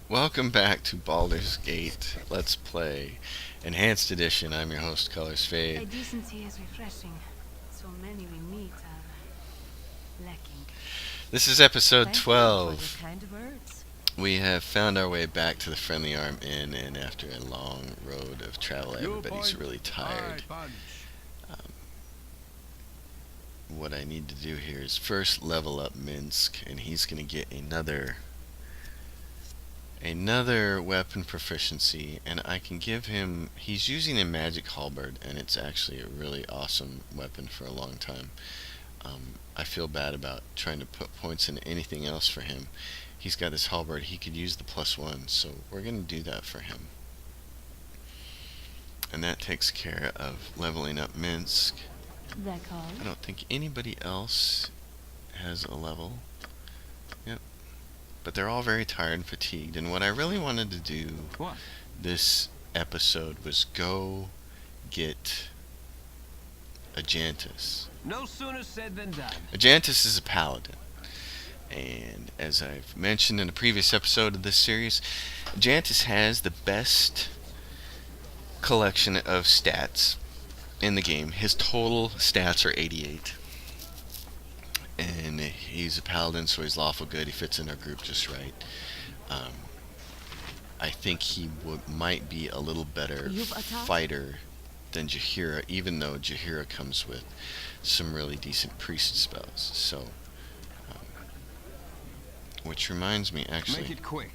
Welcome back to Baldur's Gate. Let's play Enhanced Edition. I'm your host, Colors A Fade. decency is refreshing. So many we meet are lacking. This is episode Thank you for your 12. kind words. We have found our way back to the Friendly Arm Inn, and after a long road of travel, everybody's really tired. What I need to do here is first level up Minsk, and he's going to get another weapon proficiency, and I can give him, he's using a magic halberd, and it's actually a really awesome weapon for a long time. I feel bad about trying to put points into anything else for him. He's got his halberd, he could use the +1, so we're going to do that for him. And that takes care of leveling up Minsk. I don't think anybody else has a level. Yep. But they're all very tired and fatigued, and what I really wanted to do this episode was go get Ajantis. No sooner said than done. Ajantis is a paladin, and as I've mentioned in a previous episode of this series, Ajantis has the best collection of stats in the game. His total stats are 88. And he's a paladin, so he's lawful good. He fits in our group just right. I think he might be a little better fighter than Jaheira, even though Jaheira comes with some really decent priest spells. So, which reminds me, actually, Make it quick.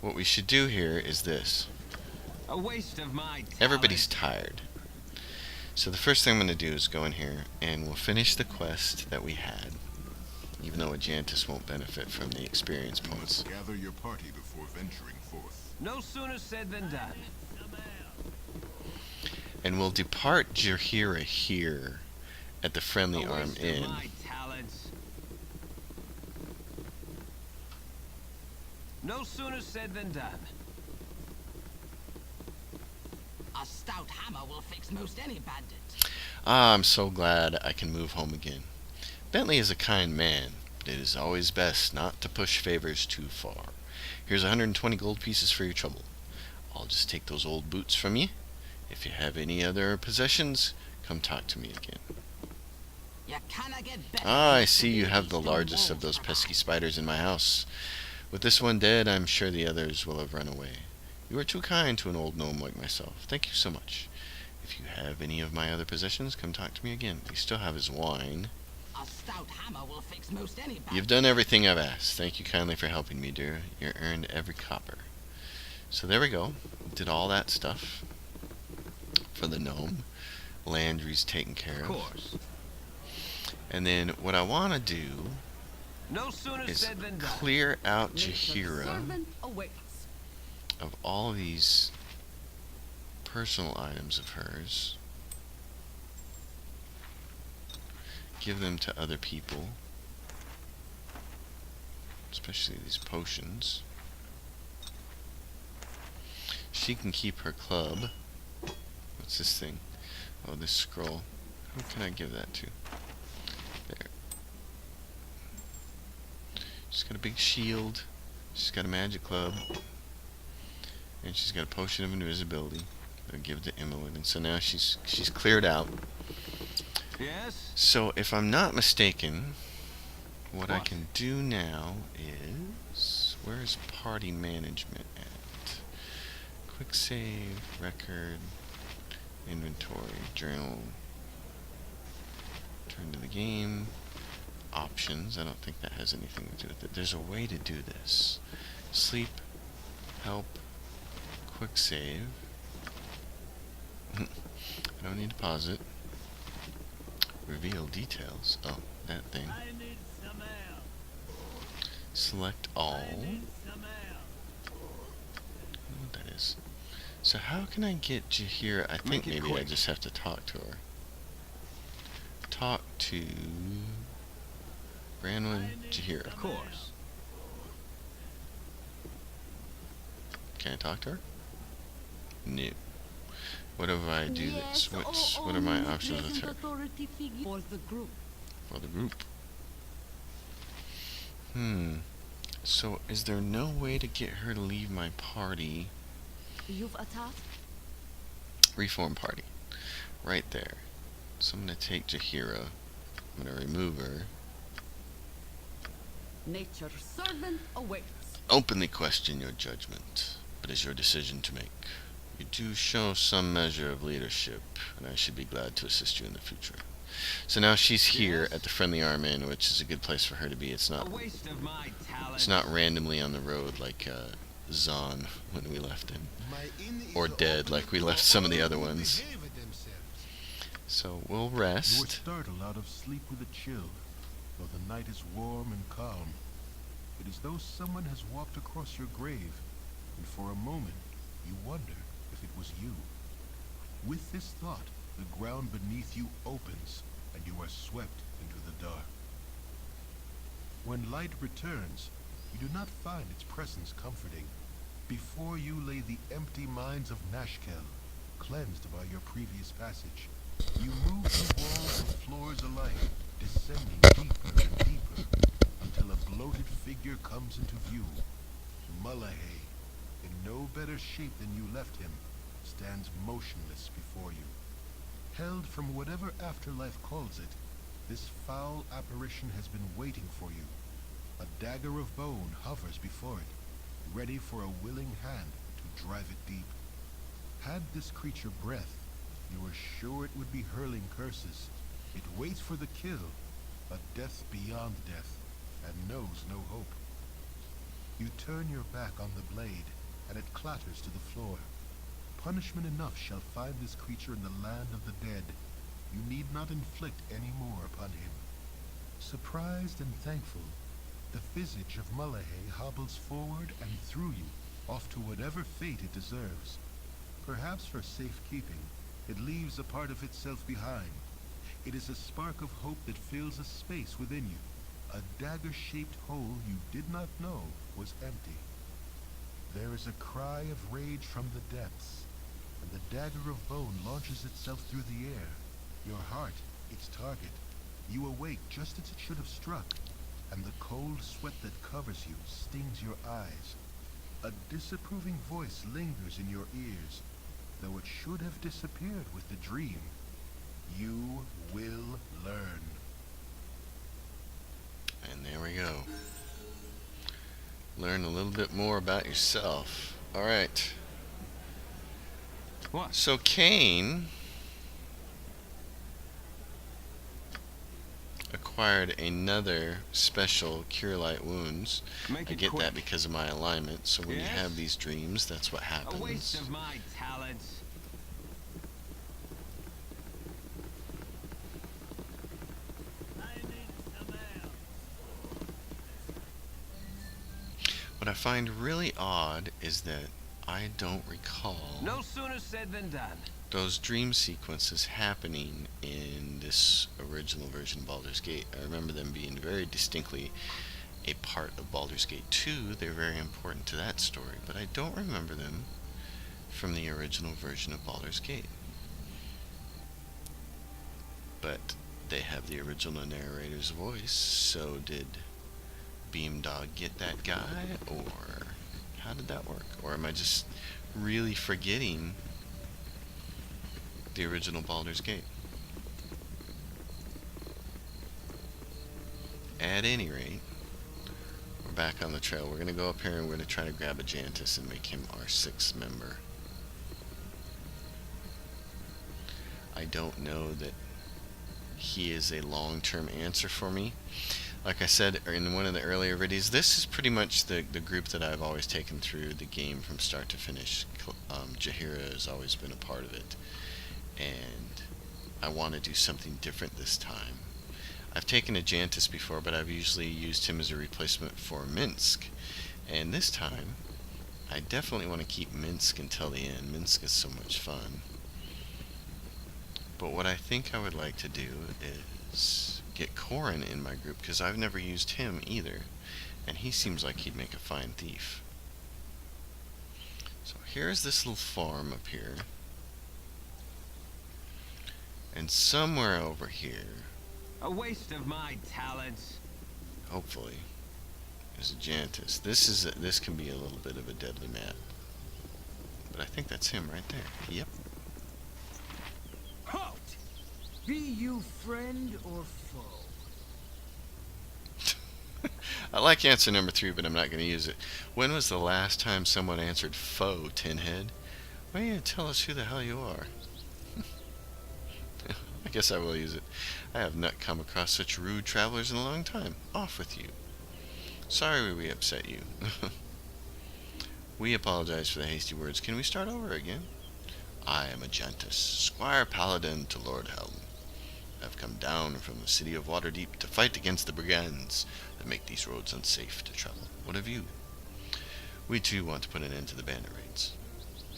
what we should do here is this. A waste of my talent. Everybody's tired. So the first thing I'm going to do is go in here and we'll finish the quest that we had, even though Ajantis won't benefit from the experience points. Gather your party before venturing forth. No sooner said than done. And we'll depart Jaheira here at the Friendly A Arm waste Inn. of my talents. No sooner said than done. A stout hammer will fix most any bandit. Ah, I'm so glad I can move home again. Bentley is a kind man, but it is always best not to push favors too far. Here's 120 gold pieces for your trouble. I'll just take those old boots from you. If you have any other possessions, come talk to me again. You cannot get better. Ah, I see you have the largest of those pesky spiders in my house. With this one dead, I'm sure the others will have run away. You are too kind to an old gnome like myself. Thank you so much. If you have any of my other possessions, come talk to me again. You still have his wine. A stout hammer will fix most any bandit. You've done everything I've asked. Thank you kindly for helping me, dear. You earned every copper. So there we go. Did all that stuff for the gnome. Landry's taken care Of of. course. And then what I want to do No sooner is said than done. clear out Jaheira Servant awaits. of all these personal items of hers. Give them to other people, especially these potions. She can keep her club. What's this thing? Oh, this scroll. Who can I give that to? There. She's got a big shield. She's got a magic club. And she's got a potion of invisibility. I'll give it to Emmeline. And so now she's cleared out. Yes? So if I'm not mistaken, what I What? can do now is, where's party management at? Quick save, record, inventory, journal, turn to the game, options. I don't think that has anything to do with it. There's a way to do this. Sleep, help, quick save. I don't need to pause it. Reveal details. Oh, that thing. Select all. I don't know what that is. So how can I get Jaheira? I think Make it maybe I quick. just have to talk to her. Talk to Branwyn Jaheira. Of course. Can I talk to her? No. What if I do this? What are my options with her? For the group. For the group. So is there no way to get her to leave my party? You've a thought? Reform party. Right there. So I'm gonna take Jahira. I'm gonna remove her. Nature's servant awaits. Openly question your judgment, but it's your decision to make. You do show some measure of leadership, and I should be glad to assist you in the future. So now she's here Yes? at the Friendly Arm Inn, which is a good place for her to be. It's A not waste of my talent. it's not randomly on the road like Zahn when we left him, My inn is or dead open like we for left some of the all other who ones. behave themselves. So we'll You are rest. startled out of sleep with a chill, though the night is warm and calm. It is though someone has walked across your grave, and for a moment you wonder if it was you. With this thought, the ground beneath you opens, and you are swept into the dark. When light returns, you do not find its presence comforting. Before you lay the empty mines of Nashkel, cleansed by your previous passage. You move through walls and floors alike, descending deeper and deeper, until a bloated figure comes into view. Mullahay, in no better shape than you left him, stands motionless before you. Held from whatever afterlife calls it, this foul apparition has been waiting for you. A dagger of bone hovers before it, ready for a willing hand to drive it deep. Had this creature breath, you are sure it would be hurling curses. It waits for the kill, a death beyond death, and knows no hope. You turn your back on the blade, and it clatters to the floor. Punishment enough shall find this creature in the land of the dead. You need not inflict any more upon him. Surprised and thankful, the visage of Mullahay hobbles forward and through you, off to whatever fate it deserves. Perhaps for safekeeping, it leaves a part of itself behind. It is a spark of hope that fills a space within you, a dagger-shaped hole you did not know was empty. There is a cry of rage from the depths, and the dagger of bone launches itself through the air. Your heart, its target. You awake just as it should have struck, and the cold sweat that covers you stings your eyes. A disapproving voice lingers in your ears, though it should have disappeared with the dream. You will learn. And there we go. Learn a little bit more about yourself. Alright. What? So Cain acquired another special Cure Light Wounds. Make I it get quick. that because of my alignment. So when you Yes? have these dreams, that's what A waste happens. of my talents. What I find really odd is that I don't recall No sooner said than done. those dream sequences happening in this original version of Baldur's Gate. I remember them being very distinctly a part of Baldur's Gate 2. They're very important to that story, but I don't remember them from the original version of Baldur's Gate. But they have the original narrator's voice, so did Beamdog get that guy, or how did that work? Or am I just really forgetting the original Baldur's Gate? At any rate, we're back on the trail. We're going to go up here and we're going to try to grab a Jantis and make him our 6th member. I don't know that he is a long-term answer for me. Like I said in one of the earlier videos, this is pretty much the group that I've always taken through the game from start to finish. Jahira has always been a part of it, and I want to do something different this time. I've taken a Jantis before, but I've usually used him as a replacement for Minsk, and this time I definitely want to keep Minsk until the end. Minsk is so much fun. But what I think I would like to do is get Corin in my group, because I've never used him either, and he seems like he'd make a fine thief. So here's this little farm up here, and somewhere over here, A waste of my talents. hopefully, There's Ajantis. This can be a little bit of a deadly map. But I think that's him right there. Yep. Halt! Be you friend or foe? I like answer number 3, but I'm not going to use it. When was the last time someone answered foe, Tinhead? Why don't you tell us who the hell you are? I guess I will use it. I have not come across such rude travelers in a long time. Off with you. Sorry we upset you. We apologize for the hasty words. Can we start over again? I am Ajantis, Squire Paladin to Lord Helm. I've come down from the city of Waterdeep to fight against the brigands that make these roads unsafe to travel. What of you? We too want to put an end to the bandit raids.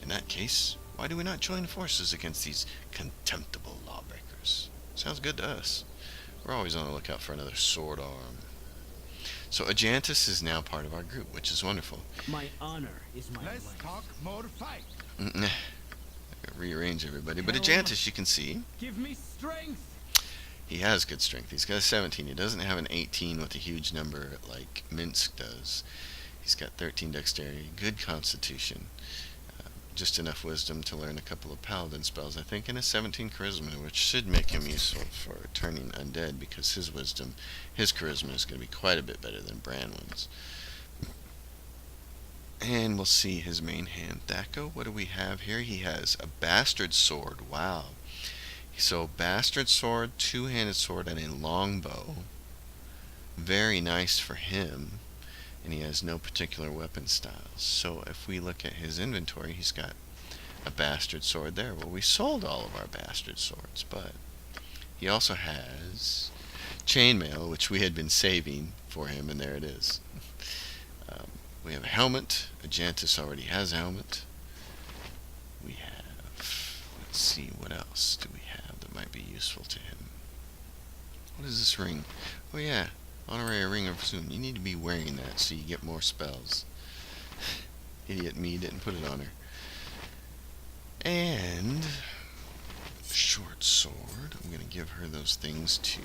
In that case, why do we not join forces against these contemptible lawbreakers? Sounds good to us. We're always on the lookout for another sword arm. So Ajantis is now part of our group, which is wonderful. My honor is my Let's life. talk more fight. Rearrange everybody. But Ajantis, you can see, Give me strength. he has good strength. He's got a 17. He doesn't have an 18 with a huge number like Minsk does. He's got 13 dexterity, good constitution, just enough wisdom to learn a couple of paladin spells, I think, and a 17 charisma, which should make him useful for turning undead, because his wisdom, his charisma is going to be quite a bit better than Branwen's. And we'll see his main hand. Thako, what do we have here? He has a bastard sword. Wow. So bastard sword, two-handed sword, and a longbow. Very nice for him. And he has no particular weapon styles. So if we look at his inventory, he's got a bastard sword there. Well, we sold all of our bastard swords, but he also has chainmail, which we had been saving for him, and there it is. We have a helmet. Ajantis already has a helmet. We have, let's see, what else do we have that might be useful to him? What is this ring? Oh yeah, Honorary Ring of Zoom. You need to be wearing that so you get more spells. Idiot me didn't put it on her. And short sword. I'm going to give her those things to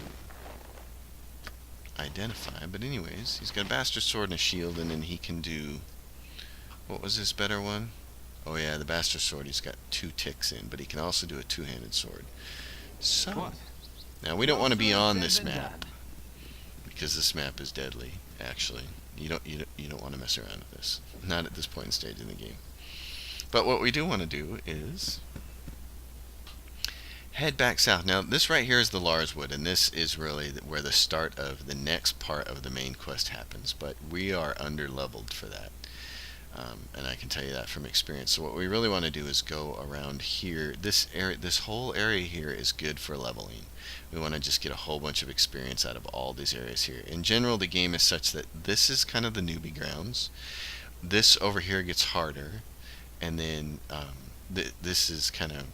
identify. But anyways, he's got a bastard sword and a shield, and then he can do... What was his better one? Oh yeah, the bastard sword he's got 2 ticks in, but he can also do a two-handed sword. So, What? now we don't want to be on this Said than map, done. because this map is deadly, actually. You don't want to mess around with this. Not at this point in stage in the game. But what we do want to do is head back south. Now, this right here is the Larswood, and this is really where the start of the next part of the main quest happens. But we are under-leveled for that, and I can tell you that from experience. So what we really want to do is go around here. This area, this whole area here is good for leveling. We want to just get a whole bunch of experience out of all these areas here. In general, the game is such that this is kind of the newbie grounds. This over here gets harder, and then this is kind of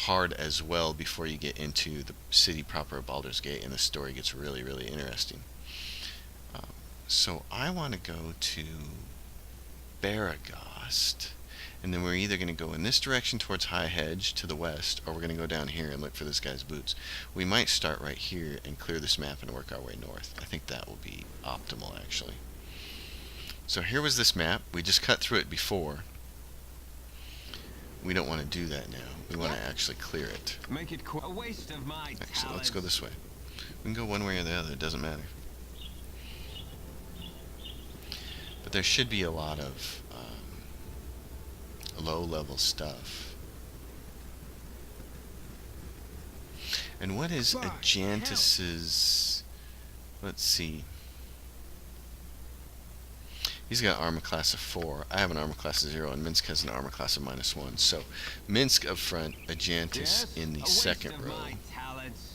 hard as well before you get into the city proper of Baldur's Gate, and the story gets really, really interesting. So I want to go to Baragast, and then we're either going to go in this direction towards High Hedge to the west, or we're going to go down here and look for this guy's boots. We might start right here and clear this map and work our way north. I think that will be optimal, actually. So here was this map. We just cut through it before. We don't want to do that now. We want to actually clear it. Make it a waste of my Actually, let's talents. go this way. We can go one way or the other. It doesn't matter. But there should be a lot of low-level stuff. And what is Ajantis's... Let's see. He's got armor class of 4. I have an armor class of 0, and Minsk has an armor class of -1. So Minsk up front, Ajantis Yes? in the A waste second of row. my talents.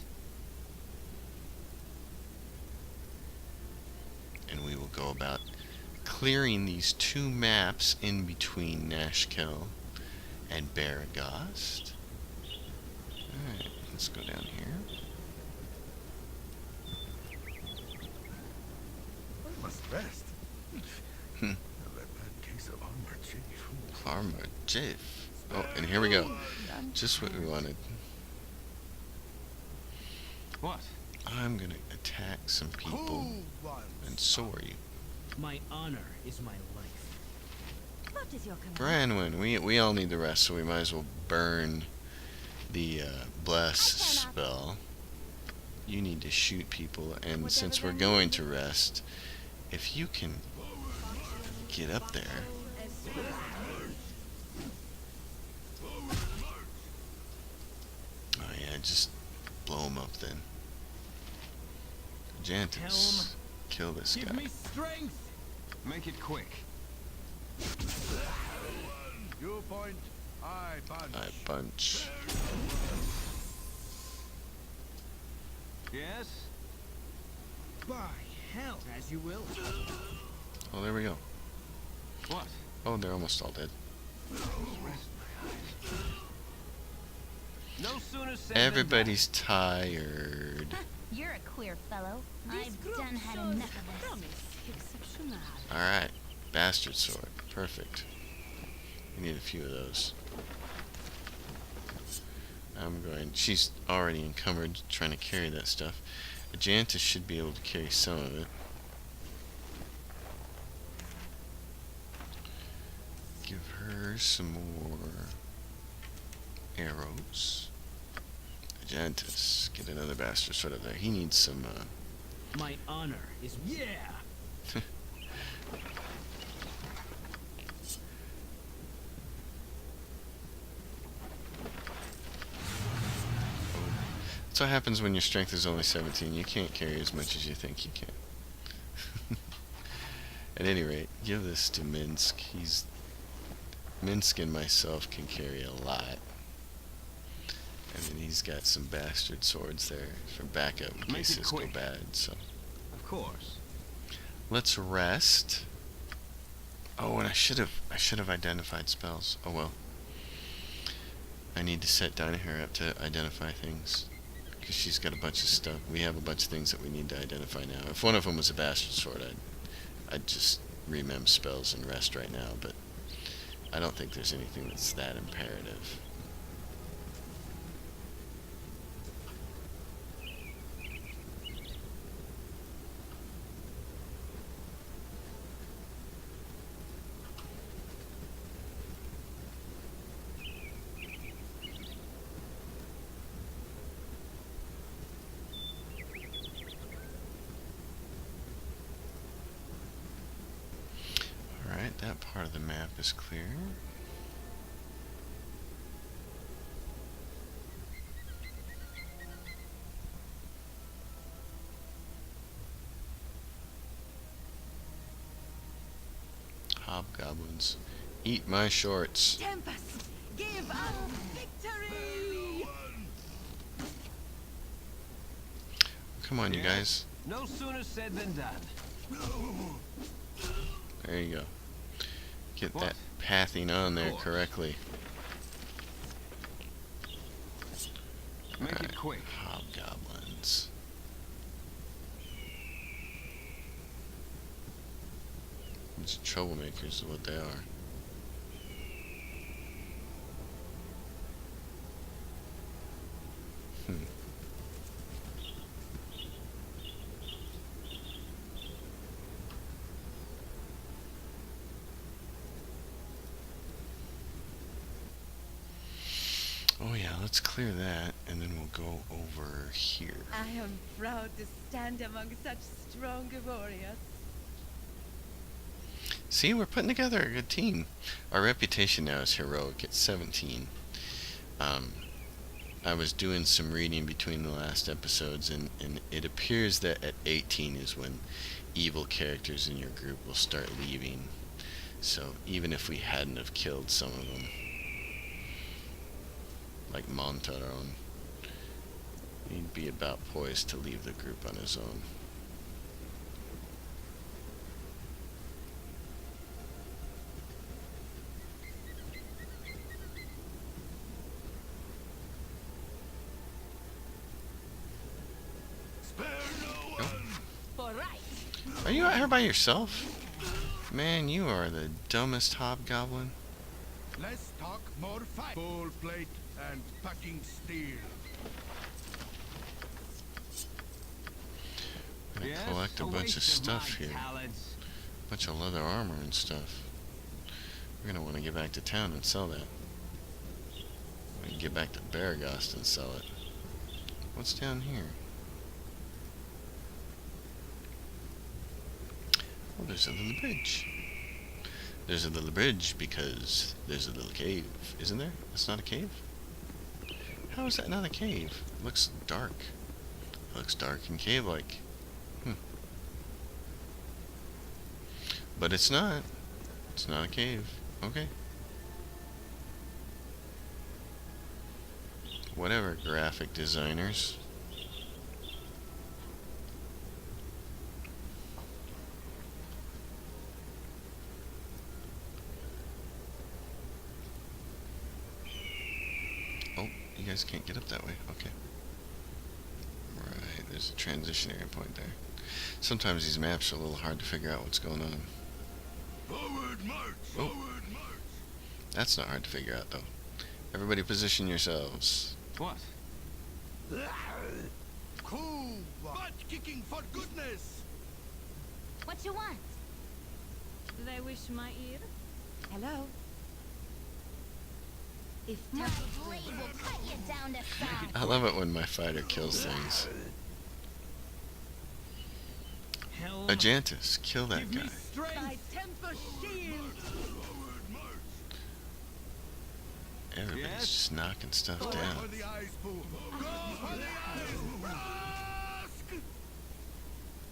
And we will go about clearing these 2 maps in between Nashkel and Baragast. Alright, let's go down here. I must rest. Let that case of armor change. Armor Jiff. Oh, and here we go. Just what we wanted. What? I'm gonna attack some people, and so are you. My honor is my life. What is your command? Branwen, we all need to rest, so we might as well burn the bless spell. You need to shoot people, and since we're going to rest, if you can get up there. Oh yeah, just blow him up then. Jantus, kill this Give guy. me strength. Make it quick. You point, I punch. I punch. Yes? By hell, as you will. Oh, there we go. What? Oh, they're almost all dead. Rest my eyes. No sooner said than Everybody's tired. You're a queer fellow. I've done had enough of this. Promise exceptional. Alright, bastard sword. Perfect. We need a few of those. She's already encumbered trying to carry that stuff. Jantus should be able to carry some of it. Give her some more arrows. Jantus, get another bastard sword up there. He needs some, My honor is yeah. That's what happens when your strength is only 17. You can't carry as much as you think you can. At any rate, give this to Minsk. Minsk and myself can carry a lot. And then he's got some bastard swords there for backup in Make case it this go quick. bad. So Of course. let's rest. Oh, and I should have identified spells. Oh well. I need to set Dynahair up to identify things. Because she's got a bunch of stuff. We have a bunch of things that we need to identify now. If one of them was a bastard sword, I'd just remem spells and rest right now, but I don't think there's anything that's that imperative. Alright, that part of the map is clear. Hobgoblins. Eat my shorts. Tempest, give us victory! Come on, you Yes. guys. No sooner said than done. There you go. Get What? that pathing on there course. correctly. Make Alright, it quick. Hobgoblins. It's troublemakers is what they are. Hmm. Oh yeah, let's clear that, and then we'll go over here. I am proud to stand among such strong warriors. See, we're putting together a good team. Our reputation now is heroic at 17. I was doing some reading between the last episodes, and it appears that at 18 is when evil characters in your group will start leaving. So even if we hadn't have killed some of them, like Montaron, he'd be about poised to leave the group on his own. For right. Are you out here by yourself? Man, you are the dumbest hobgoblin. Let's talk more fight. Full plate and packing steel. I'm gonna Yes? collect a bunch of waste stuff my here. talents. Bunch of leather armor and stuff. We're gonna want to get back to town and sell that. We can get back to Baragast and sell it. What's down here? Oh, there's a little bridge. There's a little bridge because there's a little cave. Isn't there? It's not a cave? How is that not a cave? It looks dark. It looks dark and cave-like. But it's not. It's not a cave. Okay. Whatever, graphic designers. Oh, you guys can't get up that way. Okay. Right, there's a transition area point there. Sometimes these maps are a little hard to figure out what's going on. Forward march! Oh. Forward march! That's not hard to figure out, though. Everybody position yourselves. What? Cool! Butt kicking for goodness! What you want? Do they wish my ear? Hello? If My blade will cut you down to size. I love it when my fighter kills things. Hell. Ajantis, kill that Give me guy. strength. temper shield! Forward march! Everybody's Yes? just knocking stuff Go down. for the ice pool! Go for the ice! Rask!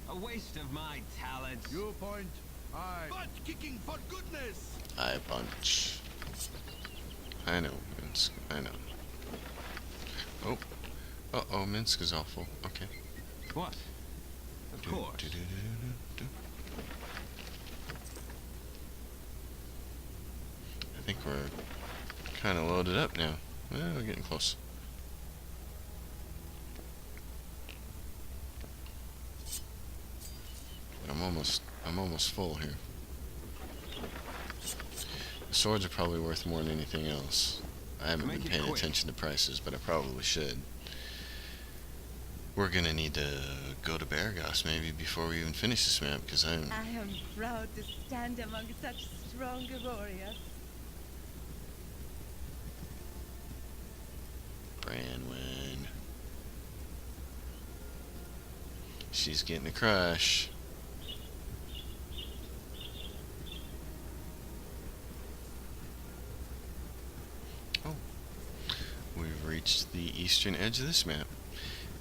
A waste of my talents. You point. I. Butt kicking for goodness! I punch. I know, Minsk. I know. Oh. Uh-oh, Minsk is awful. Okay. What? Of course. Do. I think we're kind of loaded up now. Well, we're getting close. I'm almost full here. The swords are probably worth more than anything else. I haven't been Make it paying quick. attention to prices, but I probably should. We're gonna need to go to Baragos maybe before we even finish this map, because I'm... I am proud to stand among such strong warriors. Branwen. She's getting a crush. Oh. We've reached the eastern edge of this map.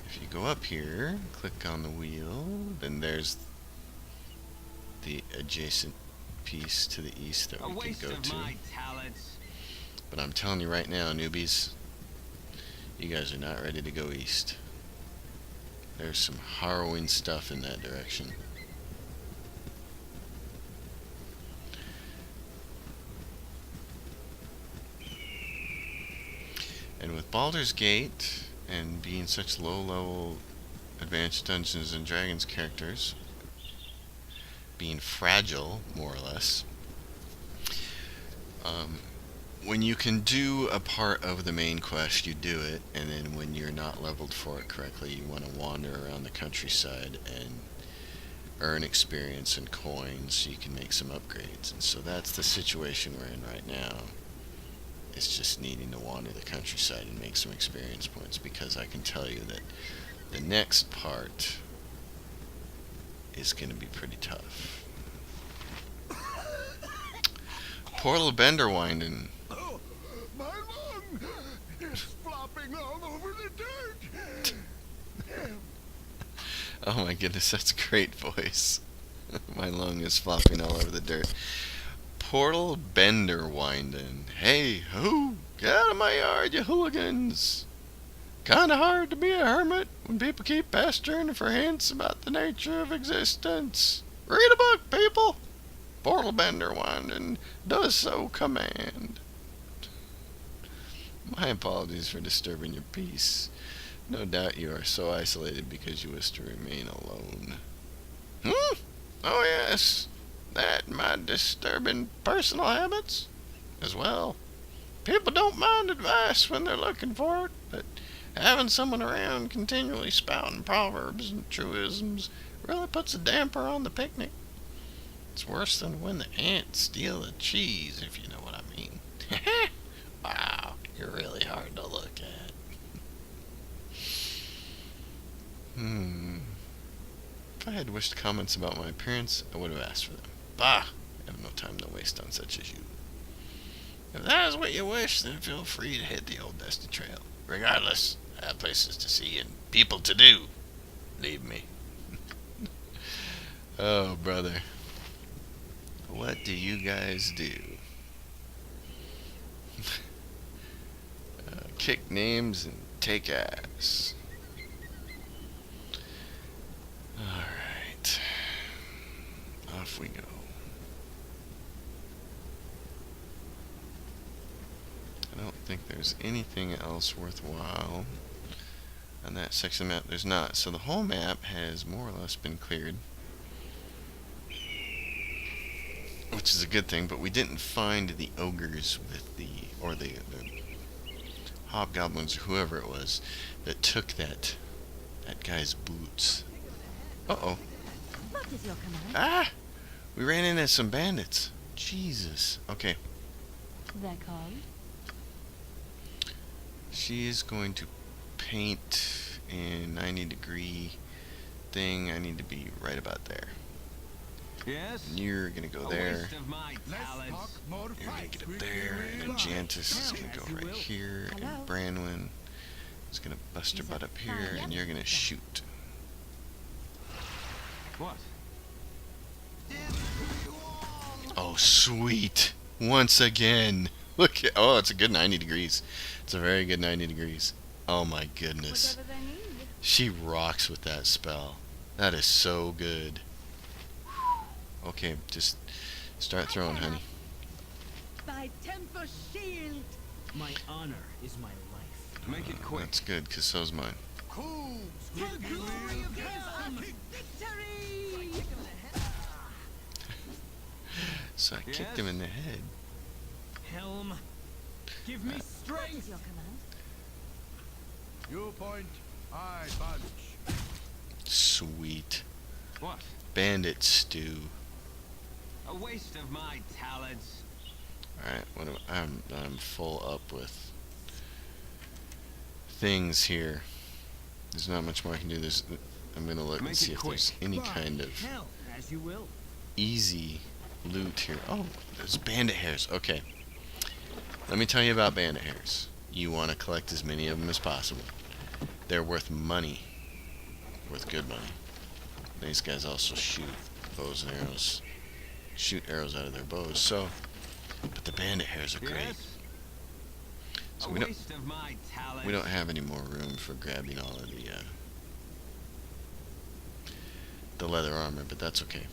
If you go up here, click on the wheel, then there's the adjacent piece to the east that A we can waste go of to. my talents. But I'm telling you right now, newbies, you guys are not ready to go east. There's some harrowing stuff in that direction. And with Baldur's Gate and being such low-level Advanced Dungeons and Dragons characters, being fragile, more or less, when you can do a part of the main quest, you do it, and then when you're not leveled for it correctly, you want to wander around the countryside and earn experience and coins so you can make some upgrades. And so that's the situation we're in right now. It's just needing to wander the countryside and make some experience points, because I can tell you that the next part is going to be pretty tough. Poor little Bender winding. Oh, my lung is flopping all over the dirt! Oh my goodness, that's a great voice. My lung is flopping all over the dirt. Portal Bender winding. Hey, ho! Get out of my yard, you hooligans! Kinda hard to be a hermit when people keep pestering for hints about the nature of existence. Read a book, people! Portal Bender winding does so command. My apologies for disturbing your peace. No doubt you are so isolated because you wish to remain alone. Oh yes, that and my disturbing personal habits as well. People don't mind advice when they're looking for it, but having someone around continually spouting proverbs and truisms really puts a damper on the picnic. It's worse than when the ants steal the cheese, if you know what I mean. Wow, you're really hard to look at. If I had wished comments about my appearance, I would have asked for them. Bah! I have no time to waste on such as you. If that is what you wish, then feel free to hit the old dusty trail. Regardless, I have places to see and people to do. Leave me. Oh, brother. What do you guys do? Kick names and take ass. Alright. Off we go. I don't think there's anything else worthwhile on that section of the map. There's not. So the whole map has more or less been cleared, which is a good thing, but we didn't find the ogres with the hobgoblins or whoever it was that took that guy's boots. Uh-oh. What is your command? Ah! We ran into some bandits. Jesus. Okay. That called? She is going to paint a 90-degree thing. I need to be right about there. Yes? And you're going to go A there. waste of my talents. You're going to get up there. And then Jantis is going to go right here. And Branwyn is going to bust her butt up here. And you're going to shoot. What? Oh, sweet. Once again. Look at, oh, it's a good 90 degrees. It's a very good 90 degrees. Oh my goodness. Whatever they need. She rocks with that spell. That is so good. Okay, just start throwing, honey. By temper shield. My honor is my life. Make it quick. That's good, because so's mine. Cool. The glory of his victory. So I kicked him in the head. Helm, give me What strength. is your command? You point, I punch. Sweet. What? Bandit stew. A waste of my talents. Alright, I'm full up with things here. There's not much more I can do. I'm gonna look and Make see it if quick. there's any kind of Hell, as you will. easy loot here. Oh, there's bandit hairs. Okay. Let me tell you about bandit hairs. You want to collect as many of them as possible. They're worth money. Worth good money. These guys also shoot bows and arrows. Shoot arrows out of their bows. So, but the bandit hairs are great. Yes? So A we don't waste of my talents. we don't have any more room for grabbing all of the leather armor, but that's okay.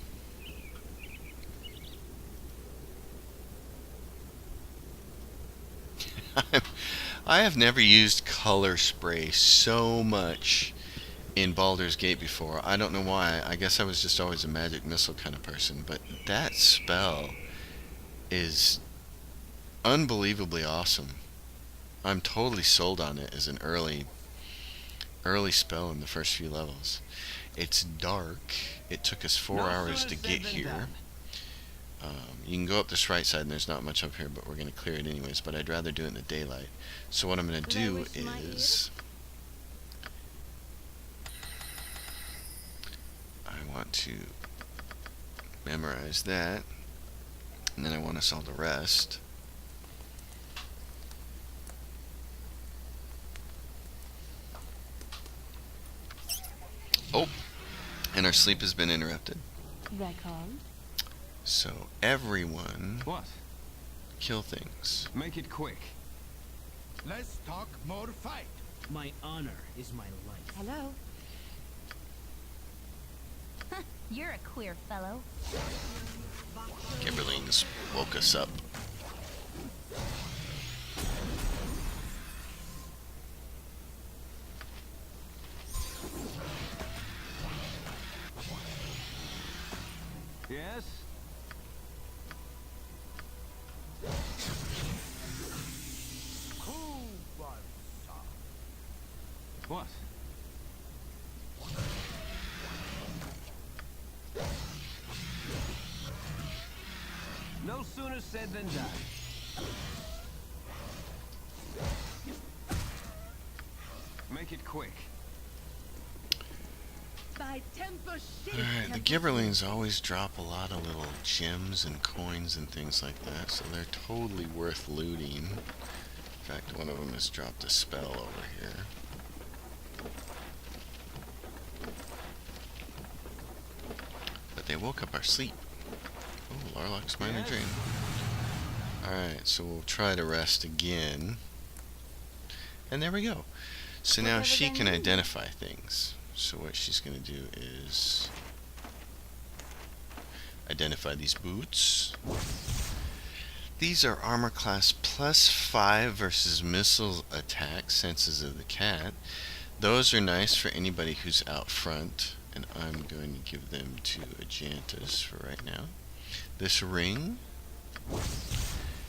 I have never used color spray so much in Baldur's Gate before. I don't know why. I guess I was just always a magic missile kind of person, but that spell is unbelievably awesome. I'm totally sold on it as an early spell in the first few levels. It's dark. It took us 4 hours to get here. You can go up this right side and there's not much up here, but we're going to clear it anyways, but I'd rather do it in the daylight. So what I'm going to do is I want to memorize that, and then I want to sell the rest. Oh, and our sleep has been interrupted. That called? So everyone What? kill things. Make it quick. Let's talk more fight. My honor is my life. Hello? You're a queer fellow. Kimberly's woke us up. Yes? What? sooner said than done. Make it quick. By temper shield. Alright, the Gibberlings always drop a lot of little gems and coins and things like that, so they're totally worth looting. In fact, one of them has dropped a spell over here. But they woke up our sleep. Oh, Larlock's minor Yes. dream. Alright, so we'll try to rest again. And there we go. So now Whatever she they can need. identify things. So what she's going to do is identify these boots. These are armor class +5 versus missile attack, senses of the cat. Those are nice for anybody who's out front, and I'm going to give them to Ajantis for right now. This ring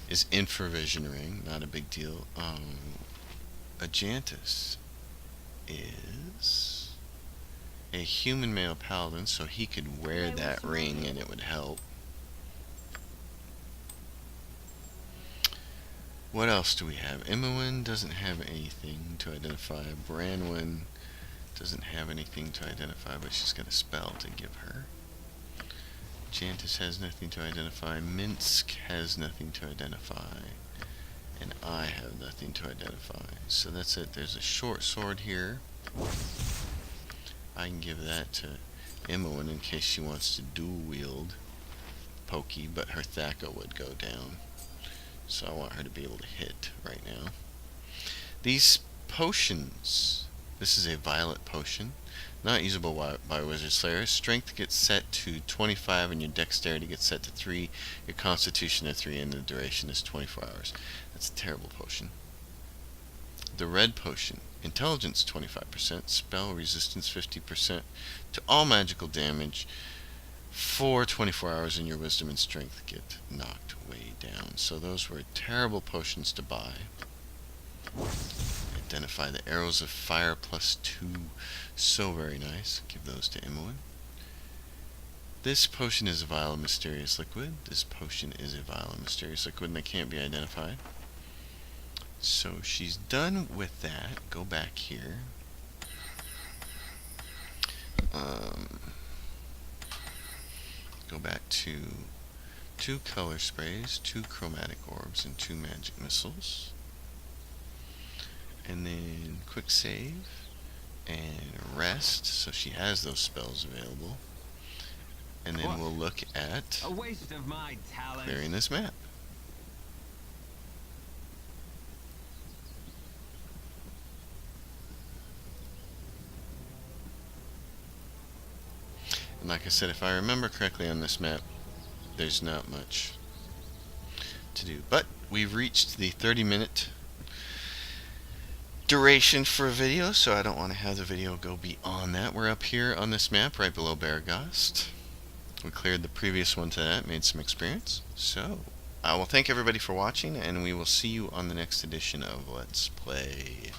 is infravision ring, not a big deal. Ajantis is a human male paladin, so he could wear that ring and it would help. What else do we have? Imoen doesn't have anything to identify. Branwen doesn't have anything to identify, but she's got a spell to give her. Jantis has nothing to identify. Minsk has nothing to identify. And I have nothing to identify. So that's it. There's a short sword here. I can give that to Imoen in case she wants to dual wield Pokey, but her Thaka would go down. So I want her to be able to hit right now. These potions. This is a violet potion. Not usable by Wizard Slayer. Strength gets set to 25 and your dexterity gets set to 3. Your constitution to 3 and the duration is 24 hours. That's a terrible potion. The red potion. Intelligence 25%. Spell resistance 50% to all magical damage for 24 hours, and your wisdom and strength get knocked way down. So those were terrible potions to buy. Identify the arrows of fire +2. So very nice. Give those to Imoen. This potion is a vial of mysterious liquid. This potion is a vial of mysterious liquid, and they can't be identified. So she's done with that. Go back here. Go back to 2 color sprays, 2 chromatic orbs, and 2 magic missiles. And then quick save and rest, so she has those spells available. And then What? we'll look at A waste of my talent. clearing this map. And like I said, if I remember correctly on this map, there's not much to do. But we've reached the 30-minute duration for a video, so I don't want to have the video go beyond that. We're up here on this map right below Beargast. We cleared the previous one to that, made some experience. So, I will thank everybody for watching, and we will see you on the next edition of Let's Play.